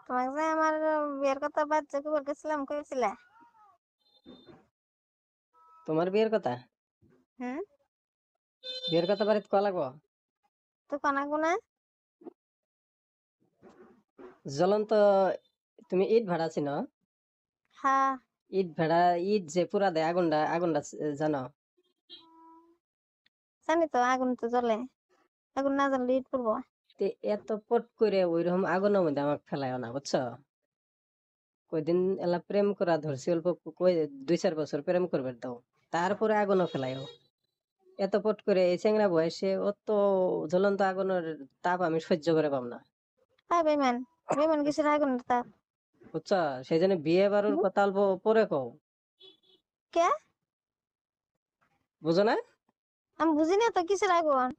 তোমাকে যে আমার বিয়ের কথা বাচ্চা কি বলতেছিলাম কইছিলে? তোমার বিয়ের কথা? হুম। বিয়ের কথা বাড়িতে কয়া লাগবো? তো কোনা গুনা জ্বলন্ত তুমি ইট ভাড়া চিনো? হ্যাঁ ইট ভাড়া, ইট যে পুরা দেয় আগুনটা আগুনটা জানো? জানি তো, আগুন তো জ্বলে, আগুন না জ্বললে ইট পড়বো। তে এত পট করে ওইরকম আগুনের মধ্যে আমাকে ফেলায় না, বুঝছো? কয়দিন এলা প্রেম করা ধরছি, অল্প কই 2-4 বছর প্রেম করবে দাও, তারপরে আগুনও ফেলাইও। এত পট করে এই চ্যাংড়া বয়সে অত জ্বলন্ত আগুনের তাপ আমি সহ্য করে পাম না, হ্যাঁ বেমান, বেমান কিসের আগুনের তাপ? বুঝছো? সেই জন্য বিয়ে বাড়ির হুম? কথা অল্প পরে কও, কে? বুঝো না? আমি বুঝি না তো কিসের আগুন।